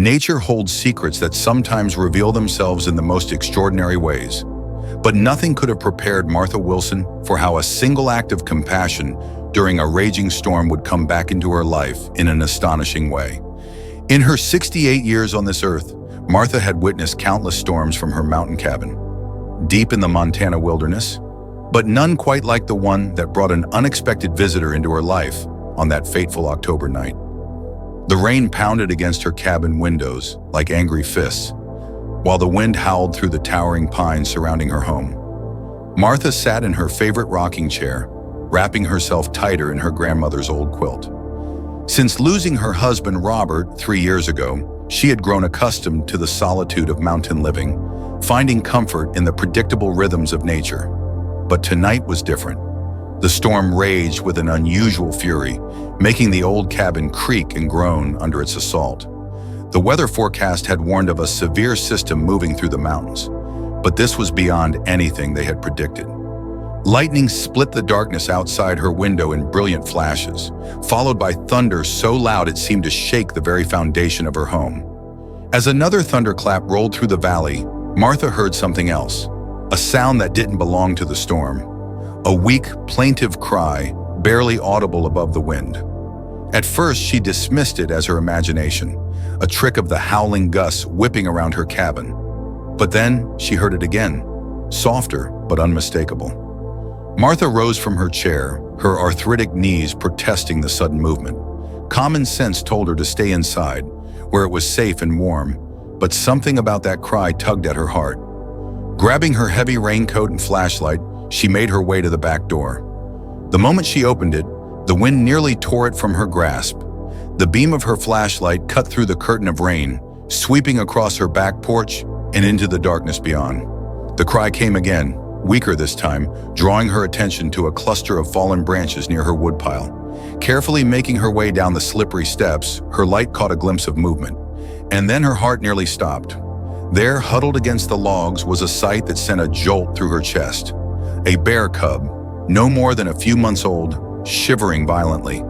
Nature holds secrets that sometimes reveal themselves in the most extraordinary ways. But nothing could have prepared Martha Wilson for how a single act of compassion during a raging storm would come back into her life in an astonishing way. In her 68 years on this earth, Martha had witnessed countless storms from her mountain cabin, deep in the Montana wilderness, but none quite like the one that brought an unexpected visitor into her life on that fateful October night. The rain pounded against her cabin windows like angry fists, while the wind howled through the towering pines surrounding her home. Martha sat in her favorite rocking chair, wrapping herself tighter in her grandmother's old quilt. Since losing her husband Robert 3 years ago, she had grown accustomed to the solitude of mountain living, finding comfort in the predictable rhythms of nature. But tonight was different. The storm raged with an unusual fury, making the old cabin creak and groan under its assault. The weather forecast had warned of a severe system moving through the mountains, but this was beyond anything they had predicted. Lightning split the darkness outside her window in brilliant flashes, followed by thunder so loud it seemed to shake the very foundation of her home. As another thunderclap rolled through the valley, Martha heard something else, a sound that didn't belong to the storm. A weak, plaintive cry, barely audible above the wind. At first, she dismissed it as her imagination, a trick of the howling gusts whipping around her cabin. But then she heard it again, softer but unmistakable. Martha rose from her chair, her arthritic knees protesting the sudden movement. Common sense told her to stay inside, where it was safe and warm, but something about that cry tugged at her heart. Grabbing her heavy raincoat and flashlight, she made her way to the back door. The moment she opened it, the wind nearly tore it from her grasp. The beam of her flashlight cut through the curtain of rain, sweeping across her back porch and into the darkness beyond. The cry came again, weaker this time, drawing her attention to a cluster of fallen branches near her woodpile. Carefully making her way down the slippery steps, her light caught a glimpse of movement, and then her heart nearly stopped. There, huddled against the logs, was a sight that sent a jolt through her chest. A bear cub, no more than a few months old, shivering violently.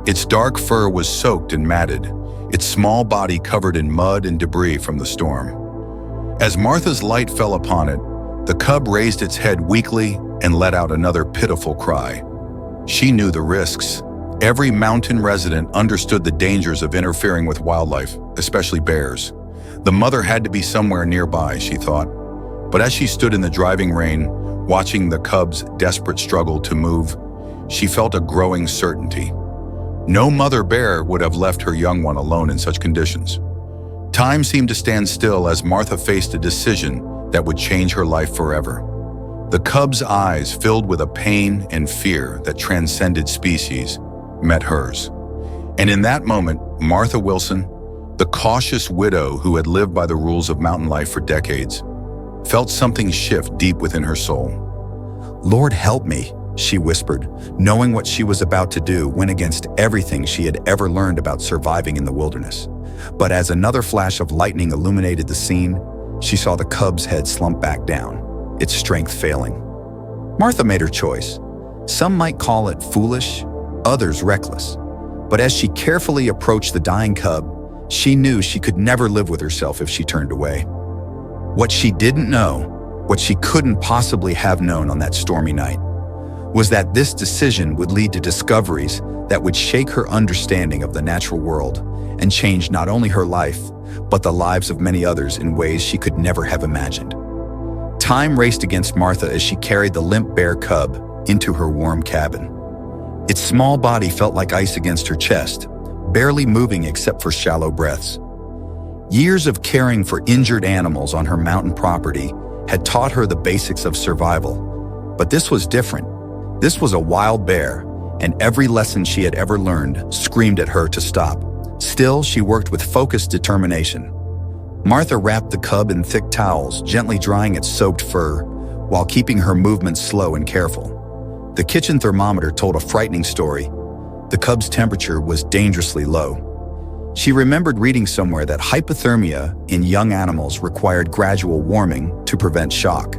Its dark fur was soaked and matted, its small body covered in mud and debris from the storm. As Martha's light fell upon it, the cub raised its head weakly and let out another pitiful cry. She knew the risks. Every mountain resident understood the dangers of interfering with wildlife, especially bears. The mother had to be somewhere nearby, she thought. But as she stood in the driving rain, watching the cub's desperate struggle to move, she felt a growing certainty. No mother bear would have left her young one alone in such conditions. Time seemed to stand still as Martha faced a decision that would change her life forever. The cub's eyes, filled with a pain and fear that transcended species, met hers. And in that moment, Martha Wilson, the cautious widow who had lived by the rules of mountain life for decades, felt something shift deep within her soul. "Lord, help me," she whispered, knowing what she was about to do went against everything she had ever learned about surviving in the wilderness. But as another flash of lightning illuminated the scene, she saw the cub's head slump back down, its strength failing. Martha made her choice. Some might call it foolish, others reckless. But as she carefully approached the dying cub, she knew she could never live with herself if she turned away. What she didn't know, what she couldn't possibly have known on that stormy night, was that this decision would lead to discoveries that would shake her understanding of the natural world and change not only her life, but the lives of many others in ways she could never have imagined. Time raced against Martha as she carried the limp bear cub into her warm cabin. Its small body felt like ice against her chest, barely moving except for shallow breaths. Years of caring for injured animals on her mountain property had taught her the basics of survival. But this was different. This was a wild bear, and every lesson she had ever learned screamed at her to stop. Still, she worked with focused determination. Martha wrapped the cub in thick towels, gently drying its soaked fur, while keeping her movements slow and careful. The kitchen thermometer told a frightening story. The cub's temperature was dangerously low. She remembered reading somewhere that hypothermia in young animals required gradual warming to prevent shock.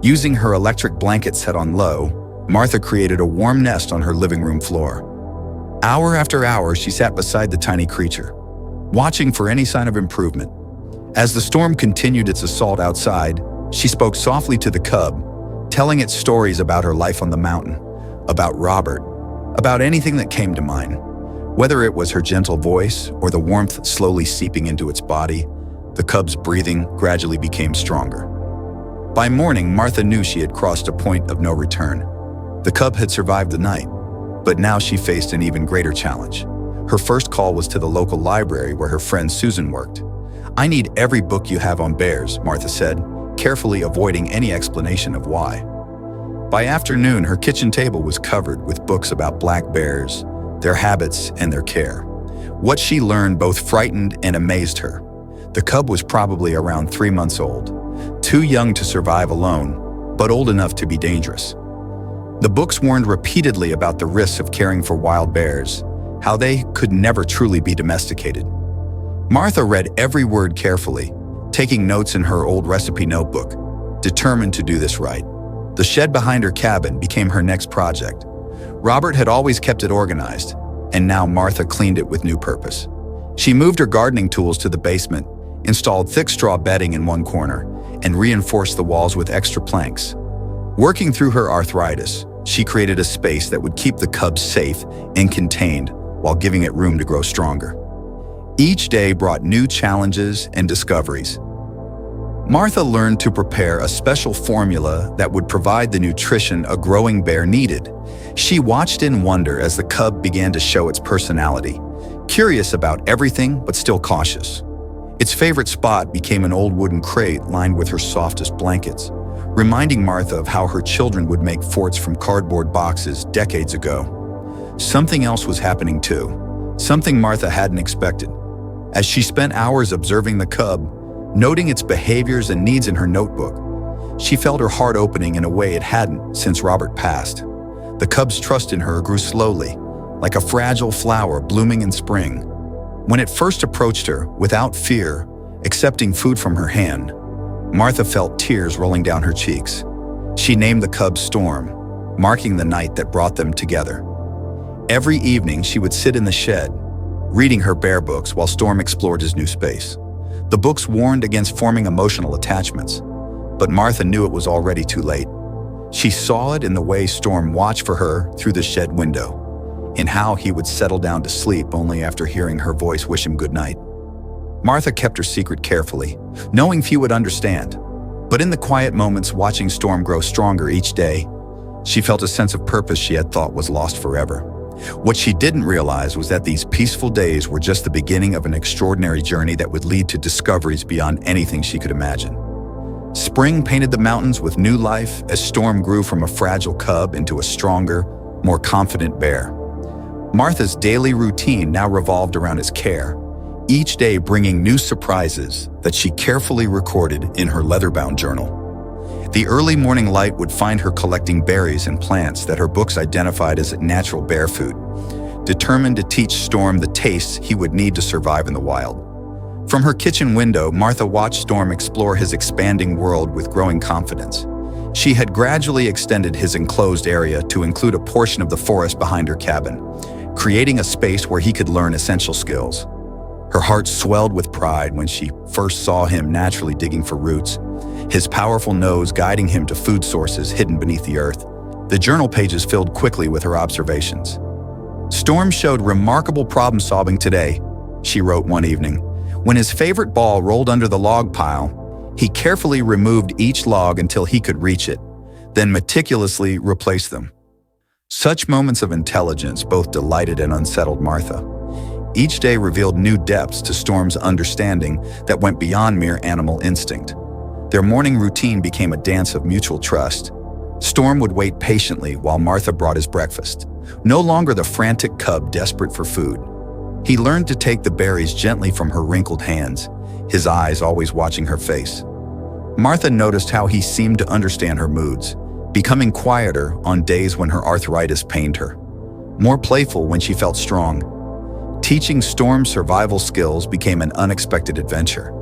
Using her electric blanket set on low, Martha created a warm nest on her living room floor. Hour after hour, she sat beside the tiny creature, watching for any sign of improvement. As the storm continued its assault outside, she spoke softly to the cub, telling it stories about her life on the mountain, about Robert, about anything that came to mind. Whether it was her gentle voice or the warmth slowly seeping into its body, the cub's breathing gradually became stronger. By morning, Martha knew she had crossed a point of no return. The cub had survived the night, but now she faced an even greater challenge. Her first call was to the local library where her friend Susan worked. "I need every book you have on bears," Martha said, carefully avoiding any explanation of why. By afternoon, her kitchen table was covered with books about black bears, their habits, and their care. What she learned both frightened and amazed her. The cub was probably around 3 months old, too young to survive alone, but old enough to be dangerous. The books warned repeatedly about the risks of caring for wild bears, how they could never truly be domesticated. Martha read every word carefully, taking notes in her old recipe notebook, determined to do this right. The shed behind her cabin became her next project. Robert had always kept it organized, and now Martha cleaned it with new purpose. She moved her gardening tools to the basement, installed thick straw bedding in one corner, and reinforced the walls with extra planks. Working through her arthritis, she created a space that would keep the cub safe and contained while giving it room to grow stronger. Each day brought new challenges and discoveries. Martha learned to prepare a special formula that would provide the nutrition a growing bear needed. She watched in wonder as the cub began to show its personality, curious about everything but still cautious. Its favorite spot became an old wooden crate lined with her softest blankets, reminding Martha of how her children would make forts from cardboard boxes decades ago. Something else was happening too, something Martha hadn't expected. As she spent hours observing the cub, noting its behaviors and needs in her notebook, she felt her heart opening in a way it hadn't since Robert passed. The cub's trust in her grew slowly, like a fragile flower blooming in spring. When it first approached her, without fear, accepting food from her hand, Martha felt tears rolling down her cheeks. She named the cub Storm, marking the night that brought them together. Every evening, she would sit in the shed, reading her bear books while Storm explored his new space. The books warned against forming emotional attachments, but Martha knew it was already too late. She saw it in the way Storm watched for her through the shed window, in how he would settle down to sleep only after hearing her voice wish him good night. Martha kept her secret carefully, knowing few would understand. But in the quiet moments watching Storm grow stronger each day, she felt a sense of purpose she had thought was lost forever. What she didn't realize was that these peaceful days were just the beginning of an extraordinary journey that would lead to discoveries beyond anything she could imagine. Spring painted the mountains with new life as Storm grew from a fragile cub into a stronger, more confident bear. Martha's daily routine now revolved around his care, each day bringing new surprises that she carefully recorded in her leather-bound journal. The early morning light would find her collecting berries and plants that her books identified as natural bear food, determined to teach Storm the tastes he would need to survive in the wild. From her kitchen window, Martha watched Storm explore his expanding world with growing confidence. She had gradually extended his enclosed area to include a portion of the forest behind her cabin, creating a space where he could learn essential skills. Her heart swelled with pride when she first saw him naturally digging for roots, his powerful nose guiding him to food sources hidden beneath the earth. The journal pages filled quickly with her observations. "Storm showed remarkable problem-solving today," she wrote one evening. When his favorite ball rolled under the log pile, he carefully removed each log until he could reach it, then meticulously replaced them. Such moments of intelligence both delighted and unsettled Martha. Each day revealed new depths to Storm's understanding that went beyond mere animal instinct. Their morning routine became a dance of mutual trust. Storm would wait patiently while Martha brought his breakfast, no longer the frantic cub desperate for food. He learned to take the berries gently from her wrinkled hands, his eyes always watching her face. Martha noticed how he seemed to understand her moods, becoming quieter on days when her arthritis pained her, more playful when she felt strong. Teaching Storm survival skills became an unexpected adventure.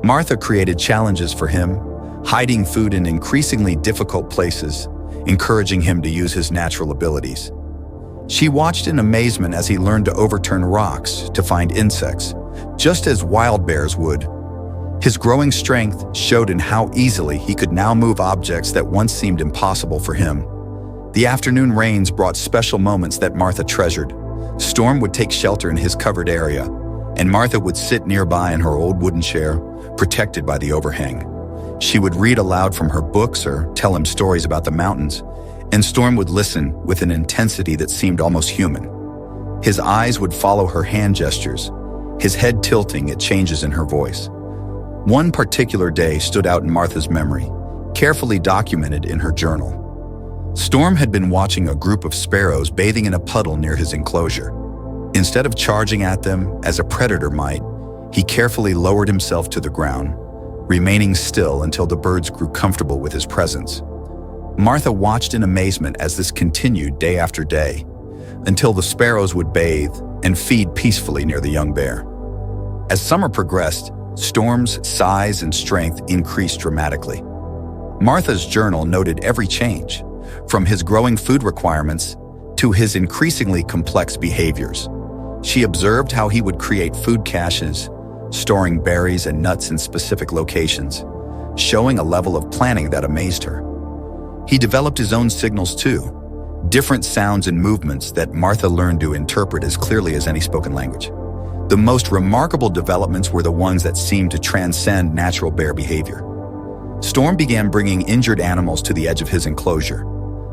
Martha created challenges for him, hiding food in increasingly difficult places, encouraging him to use his natural abilities. She watched in amazement as he learned to overturn rocks to find insects, just as wild bears would. His growing strength showed in how easily he could now move objects that once seemed impossible for him. The afternoon rains brought special moments that Martha treasured. Storm would take shelter in his covered area, and Martha would sit nearby in her old wooden chair, protected by the overhang. She would read aloud from her books or tell him stories about the mountains, and Storm would listen with an intensity that seemed almost human. His eyes would follow her hand gestures, his head tilting at changes in her voice. One particular day stood out in Martha's memory, carefully documented in her journal. Storm had been watching a group of sparrows bathing in a puddle near his enclosure. Instead of charging at them as a predator might, he carefully lowered himself to the ground, remaining still until the birds grew comfortable with his presence. Martha watched in amazement as this continued day after day, until the sparrows would bathe and feed peacefully near the young bear. As summer progressed, Storm's size and strength increased dramatically. Martha's journal noted every change, from his growing food requirements to his increasingly complex behaviors. She observed how he would create food caches, storing berries and nuts in specific locations, showing a level of planning that amazed her. He developed his own signals too, different sounds and movements that Martha learned to interpret as clearly as any spoken language. The most remarkable developments were the ones that seemed to transcend natural bear behavior. Storm began bringing injured animals to the edge of his enclosure,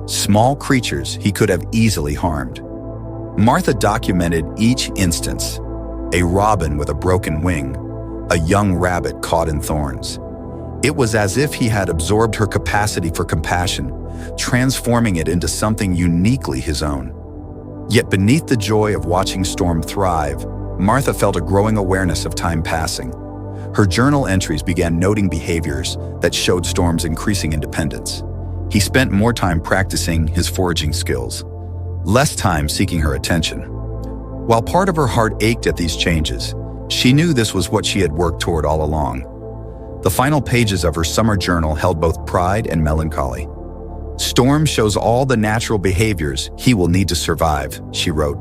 small creatures he could have easily harmed. Martha documented each instance: a robin with a broken wing, a young rabbit caught in thorns. It was as if he had absorbed her capacity for compassion, transforming it into something uniquely his own. Yet beneath the joy of watching Storm thrive, Martha felt a growing awareness of time passing. Her journal entries began noting behaviors that showed Storm's increasing independence. He spent more time practicing his foraging skills, less time seeking her attention. While part of her heart ached at these changes, she knew this was what she had worked toward all along. The final pages of her summer journal held both pride and melancholy. Storm shows all the natural behaviors he will need to survive, she wrote.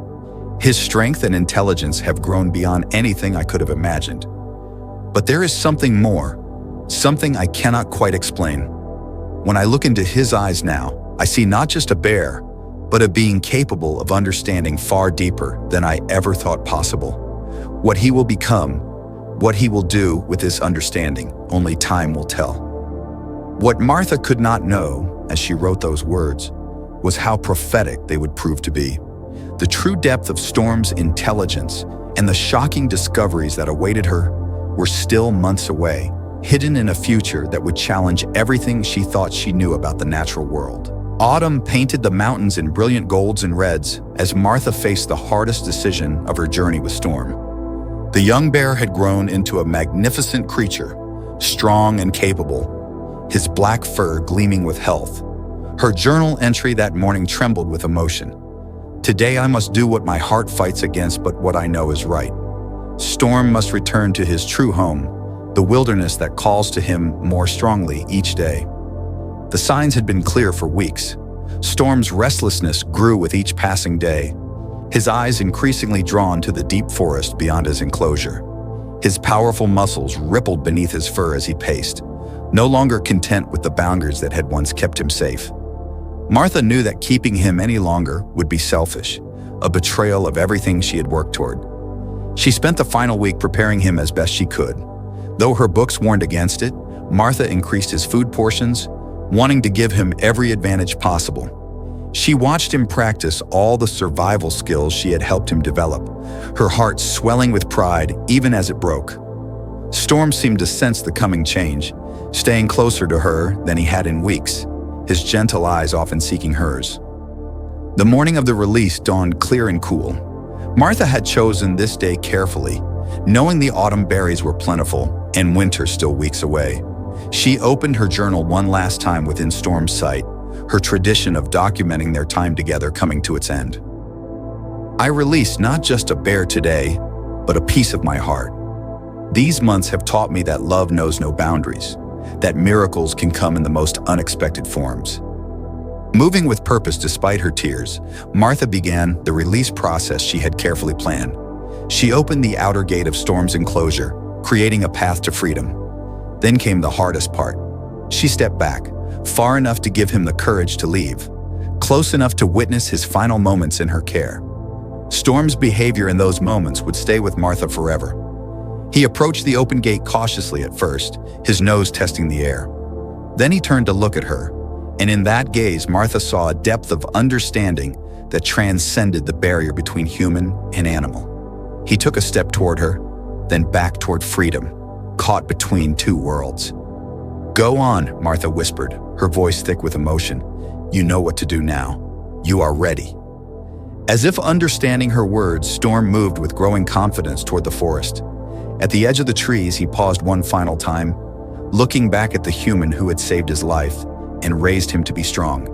His strength and intelligence have grown beyond anything I could have imagined. But there is something more, something I cannot quite explain. When I look into his eyes now, I see not just a bear, but a being capable of understanding far deeper than I ever thought possible. What he will become, what he will do with this understanding, only time will tell. What Martha could not know, as she wrote those words, was how prophetic they would prove to be. The true depth of Storm's intelligence and the shocking discoveries that awaited her were still months away, hidden in a future that would challenge everything she thought she knew about the natural world. Autumn painted the mountains in brilliant golds and reds as Martha faced the hardest decision of her journey with Storm. The young bear had grown into a magnificent creature, strong and capable, his black fur gleaming with health. Her journal entry that morning trembled with emotion. Today I must do what my heart fights against, but what I know is right. Storm must return to his true home, the wilderness that calls to him more strongly each day. The signs had been clear for weeks. Storm's restlessness grew with each passing day, his eyes increasingly drawn to the deep forest beyond his enclosure. His powerful muscles rippled beneath his fur as he paced, no longer content with the boundaries that had once kept him safe. Martha knew that keeping him any longer would be selfish, a betrayal of everything she had worked toward. She spent the final week preparing him as best she could. Though her books warned against it, Martha increased his food portions, wanting to give him every advantage possible. She watched him practice all the survival skills she had helped him develop, her heart swelling with pride even as it broke. Storm seemed to sense the coming change, staying closer to her than he had in weeks, his gentle eyes often seeking hers. The morning of the release dawned clear and cool. Martha had chosen this day carefully, knowing the autumn berries were plentiful and winter still weeks away. She opened her journal one last time within Storm's sight, her tradition of documenting their time together coming to its end. I release not just a bear today, but a piece of my heart. These months have taught me that love knows no boundaries, that miracles can come in the most unexpected forms. Moving with purpose despite her tears, Martha began the release process she had carefully planned. She opened the outer gate of Storm's enclosure, creating a path to freedom. Then came the hardest part. She stepped back, far enough to give him the courage to leave, close enough to witness his final moments in her care. Storm's behavior in those moments would stay with Martha forever. He approached the open gate cautiously at first, his nose testing the air. Then he turned to look at her, and in that gaze, Martha saw a depth of understanding that transcended the barrier between human and animal. He took a step toward her, then back toward freedom, caught between two worlds. "Go on," Martha whispered, her voice thick with emotion. "You know what to do now. You are ready." As if understanding her words, Storm moved with growing confidence toward the forest. At the edge of the trees, he paused one final time, looking back at the human who had saved his life and raised him to be strong.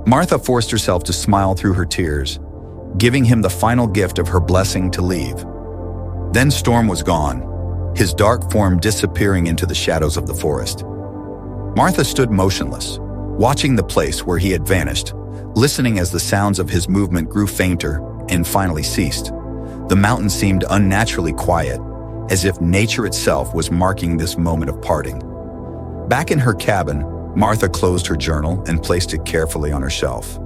Martha forced herself to smile through her tears, giving him the final gift of her blessing to leave. Then Storm was gone, his dark form disappearing into the shadows of the forest. Martha stood motionless, watching the place where he had vanished, listening as the sounds of his movement grew fainter and finally ceased. The mountain seemed unnaturally quiet, as if nature itself was marking this moment of parting. Back in her cabin, Martha closed her journal and placed it carefully on her shelf.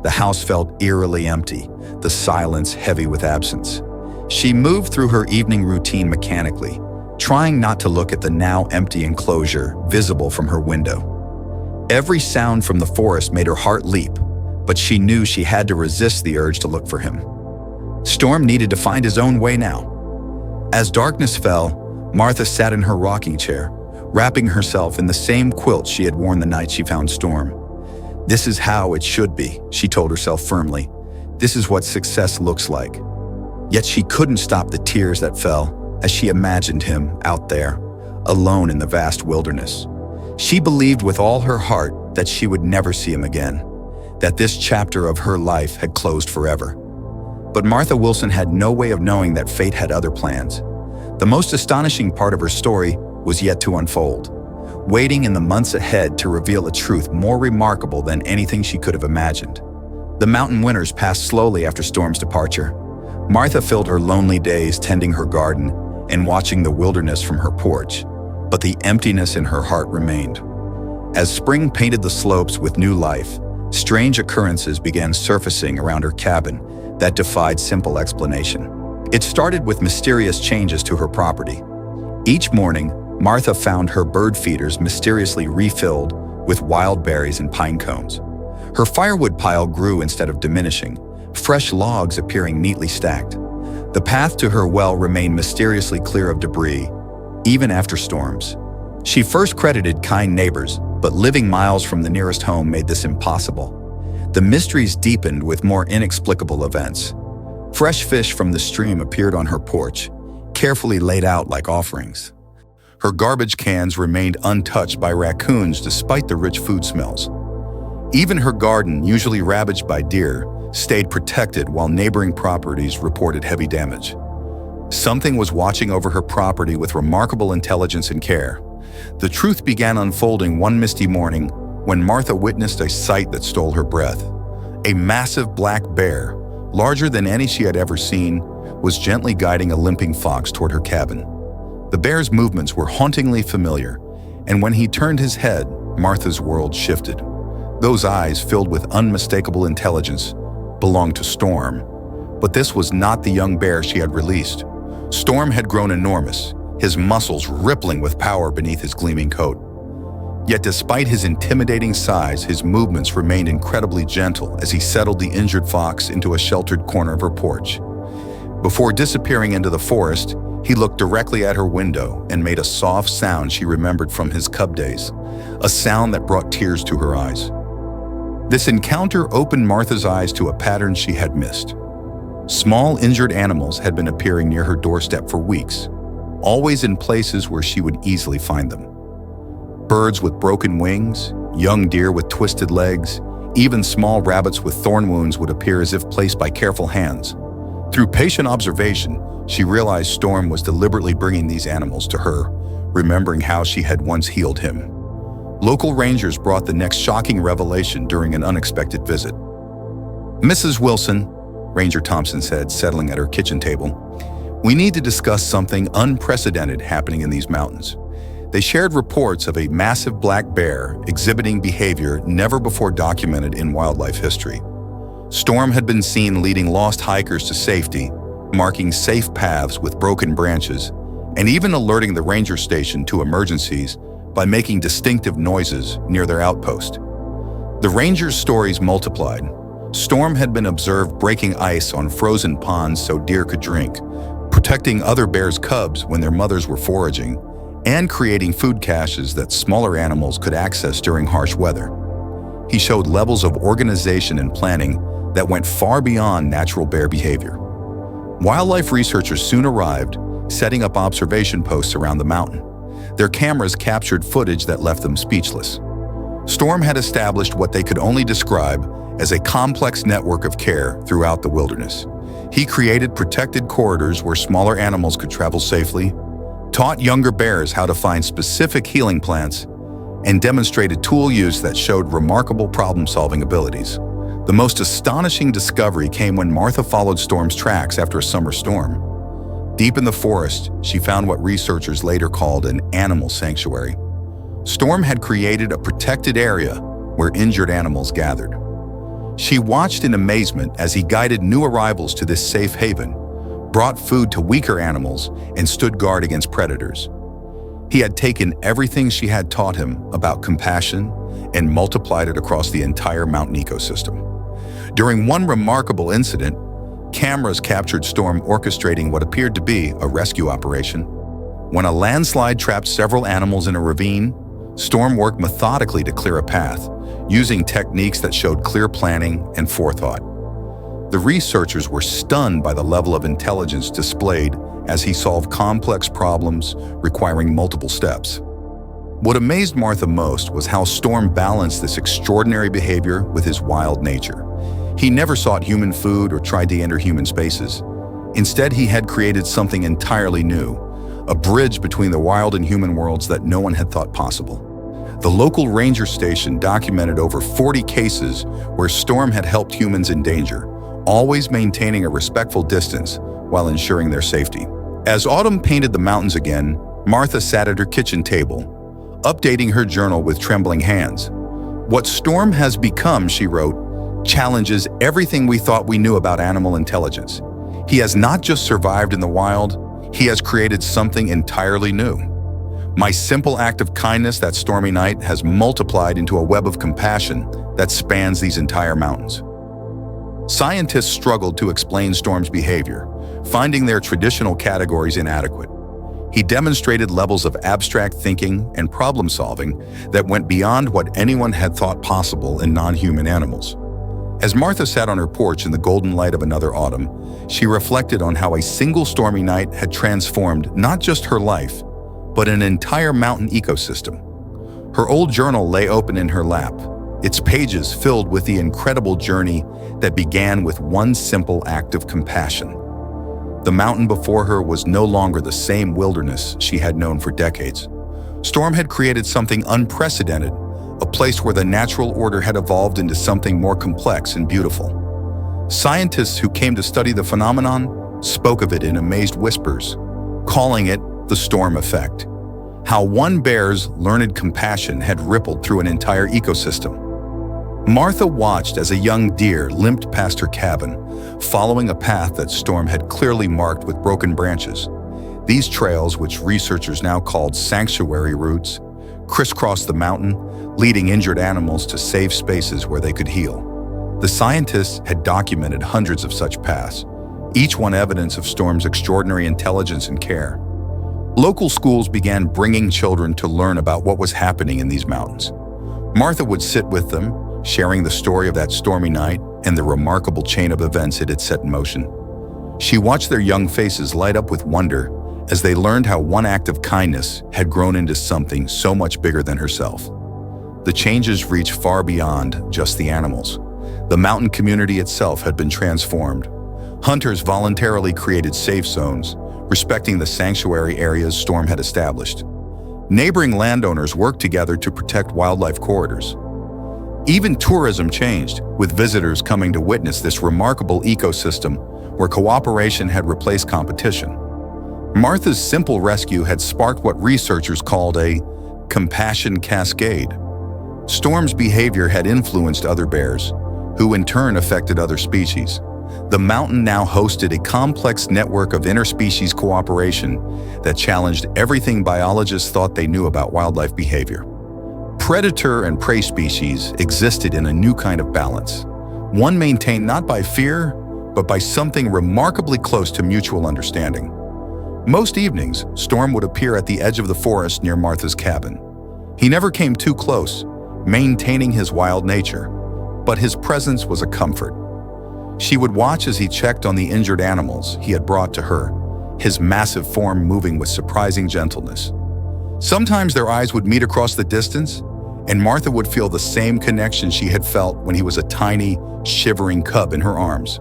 The house felt eerily empty, the silence heavy with absence. She moved through her evening routine mechanically, trying not to look at the now empty enclosure visible from her window. Every sound from the forest made her heart leap, but she knew she had to resist the urge to look for him. Storm needed to find his own way now. As darkness fell, Martha sat in her rocking chair, wrapping herself in the same quilt she had worn the night she found Storm. "This is how it should be," she told herself firmly. "This is what success looks like." Yet she couldn't stop the tears that fell as she imagined him out there, alone in the vast wilderness. She believed with all her heart that she would never see him again, that this chapter of her life had closed forever. But Martha Wilson had no way of knowing that fate had other plans. The most astonishing part of her story was yet to unfold, waiting in the months ahead to reveal a truth more remarkable than anything she could have imagined. The mountain winters passed slowly after Storm's departure. Martha filled her lonely days tending her garden and watching the wilderness from her porch, but the emptiness in her heart remained. As spring painted the slopes with new life, strange occurrences began surfacing around her cabin that defied simple explanation. It started with mysterious changes to her property. Each morning, Martha found her bird feeders mysteriously refilled with wild berries and pine cones. Her firewood pile grew instead of diminishing, fresh logs appearing neatly stacked. The path to her well remained mysteriously clear of debris, even after storms. She first credited kind neighbors, but living miles from the nearest home made this impossible. The mysteries deepened with more inexplicable events. Fresh fish from the stream appeared on her porch, carefully laid out like offerings. Her garbage cans remained untouched by raccoons despite the rich food smells. Even her garden, usually ravaged by deer, stayed protected while neighboring properties reported heavy damage. Something was watching over her property with remarkable intelligence and care. The truth began unfolding one misty morning when Martha witnessed a sight that stole her breath. A massive black bear, larger than any she had ever seen, was gently guiding a limping fox toward her cabin. The bear's movements were hauntingly familiar, and when he turned his head, Martha's world shifted. Those eyes, filled with unmistakable intelligence, belonged to Storm. But this was not the young bear she had released. Storm had grown enormous, his muscles rippling with power beneath his gleaming coat. Yet despite his intimidating size, his movements remained incredibly gentle as he settled the injured fox into a sheltered corner of her porch. Before disappearing into the forest, he looked directly at her window and made a soft sound she remembered from his cub days, a sound that brought tears to her eyes. This encounter opened Martha's eyes to a pattern she had missed. Small injured animals had been appearing near her doorstep for weeks, always in places where she would easily find them. Birds with broken wings, young deer with twisted legs, even small rabbits with thorn wounds would appear as if placed by careful hands. Through patient observation, she realized Storm was deliberately bringing these animals to her, remembering how she had once healed him. Local rangers brought the next shocking revelation during an unexpected visit. "Mrs. Wilson," Ranger Thompson said, settling at her kitchen table. "We need to discuss something unprecedented happening in these mountains." They shared reports of a massive black bear exhibiting behavior never before documented in wildlife history. Storm had been seen leading lost hikers to safety, marking safe paths with broken branches, and even alerting the ranger station to emergencies by making distinctive noises near their outpost. The rangers' stories multiplied. Storm had been observed breaking ice on frozen ponds so deer could drink, protecting other bears' cubs when their mothers were foraging, and creating food caches that smaller animals could access during harsh weather. He showed levels of organization and planning that went far beyond natural bear behavior. Wildlife researchers soon arrived, setting up observation posts around the mountain. Their cameras captured footage that left them speechless. Storm had established what they could only describe as a complex network of care throughout the wilderness. He created protected corridors where smaller animals could travel safely, taught younger bears how to find specific healing plants, and demonstrated tool use that showed remarkable problem-solving abilities. The most astonishing discovery came when Martha followed Storm's tracks after a summer storm. Deep in the forest, she found what researchers later called an animal sanctuary. Storm had created a protected area where injured animals gathered. She watched in amazement as he guided new arrivals to this safe haven, brought food to weaker animals, and stood guard against predators. He had taken everything she had taught him about compassion and multiplied it across the entire mountain ecosystem. During one remarkable incident, cameras captured Storm orchestrating what appeared to be a rescue operation. When a landslide trapped several animals in a ravine, Storm worked methodically to clear a path, using techniques that showed clear planning and forethought. The researchers were stunned by the level of intelligence displayed as he solved complex problems requiring multiple steps. What amazed Martha most was how Storm balanced this extraordinary behavior with his wild nature. He never sought human food or tried to enter human spaces. Instead, he had created something entirely new, a bridge between the wild and human worlds that no one had thought possible. The local ranger station documented over 40 cases where Storm had helped humans in danger, always maintaining a respectful distance while ensuring their safety. As autumn painted the mountains again, Martha sat at her kitchen table, updating her journal with trembling hands. "What Storm has become," she wrote, "challenges everything we thought we knew about animal intelligence. He has not just survived in the wild, he has created something entirely new. My simple act of kindness that stormy night has multiplied into a web of compassion that spans these entire mountains." Scientists struggled to explain Storm's behavior, finding their traditional categories inadequate. He demonstrated levels of abstract thinking and problem-solving that went beyond what anyone had thought possible in non-human animals. As Martha sat on her porch in the golden light of another autumn, she reflected on how a single stormy night had transformed not just her life, but an entire mountain ecosystem. Her old journal lay open in her lap, its pages filled with the incredible journey that began with one simple act of compassion. The mountain before her was no longer the same wilderness she had known for decades. Storm had created something unprecedented, a place where the natural order had evolved into something more complex and beautiful. Scientists who came to study the phenomenon spoke of it in amazed whispers, calling it the Storm Effect. How one bear's learned compassion had rippled through an entire ecosystem. Martha watched as a young deer limped past her cabin, following a path that Storm had clearly marked with broken branches. These trails, which researchers now called sanctuary routes, crisscrossed the mountain, leading injured animals to safe spaces where they could heal. The scientists had documented hundreds of such paths, each one evidence of Storm's extraordinary intelligence and care. Local schools began bringing children to learn about what was happening in these mountains. Martha would sit with them, sharing the story of that stormy night and the remarkable chain of events it had set in motion. She watched their young faces light up with wonder as they learned how one act of kindness had grown into something so much bigger than herself. The changes reached far beyond just the animals. The mountain community itself had been transformed. Hunters voluntarily created safe zones, respecting the sanctuary areas Storm had established. Neighboring landowners worked together to protect wildlife corridors. Even tourism changed, with visitors coming to witness this remarkable ecosystem where cooperation had replaced competition. Martha's simple rescue had sparked what researchers called a compassion cascade. Storm's behavior had influenced other bears, who in turn affected other species. The mountain now hosted a complex network of interspecies cooperation that challenged everything biologists thought they knew about wildlife behavior. Predator and prey species existed in a new kind of balance, one maintained not by fear, but by something remarkably close to mutual understanding. Most evenings, Storm would appear at the edge of the forest near Martha's cabin. He never came too close, maintaining his wild nature, but his presence was a comfort. She would watch as he checked on the injured animals he had brought to her, his massive form moving with surprising gentleness. Sometimes their eyes would meet across the distance, and Martha would feel the same connection she had felt when he was a tiny, shivering cub in her arms.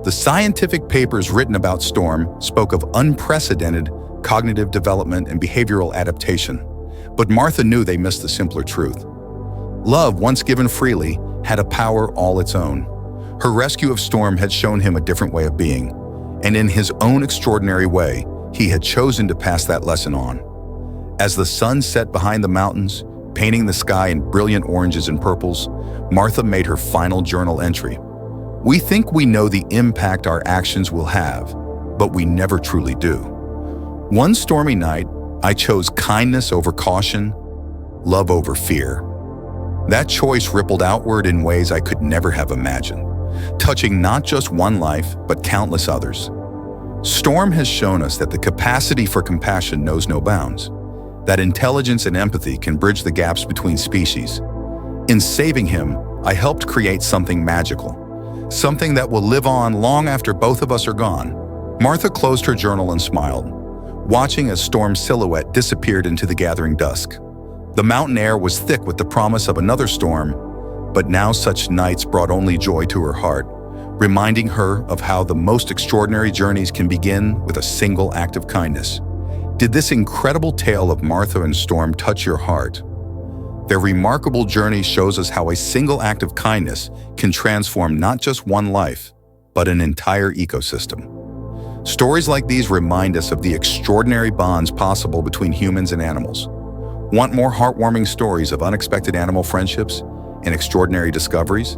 The scientific papers written about Storm spoke of unprecedented cognitive development and behavioral adaptation, but Martha knew they missed the simpler truth. Love, once given freely, had a power all its own. Her rescue of Storm had shown him a different way of being, and in his own extraordinary way, he had chosen to pass that lesson on. As the sun set behind the mountains, painting the sky in brilliant oranges and purples, Martha made her final journal entry. We think we know the impact our actions will have, but we never truly do. One stormy night, I chose kindness over caution, love over fear. That choice rippled outward in ways I could never have imagined, touching not just one life, but countless others. Storm has shown us that the capacity for compassion knows no bounds, that intelligence and empathy can bridge the gaps between species. In saving him, I helped create something magical, something that will live on long after both of us are gone. Martha closed her journal and smiled, watching as Storm's silhouette disappeared into the gathering dusk. The mountain air was thick with the promise of another storm, but now such nights brought only joy to her heart, reminding her of how the most extraordinary journeys can begin with a single act of kindness. Did this incredible tale of Martha and Storm touch your heart? Their remarkable journey shows us how a single act of kindness can transform not just one life, but an entire ecosystem. Stories like these remind us of the extraordinary bonds possible between humans and animals. Want more heartwarming stories of unexpected animal friendships and extraordinary discoveries?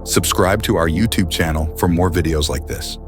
Subscribe to our YouTube channel for more videos like this.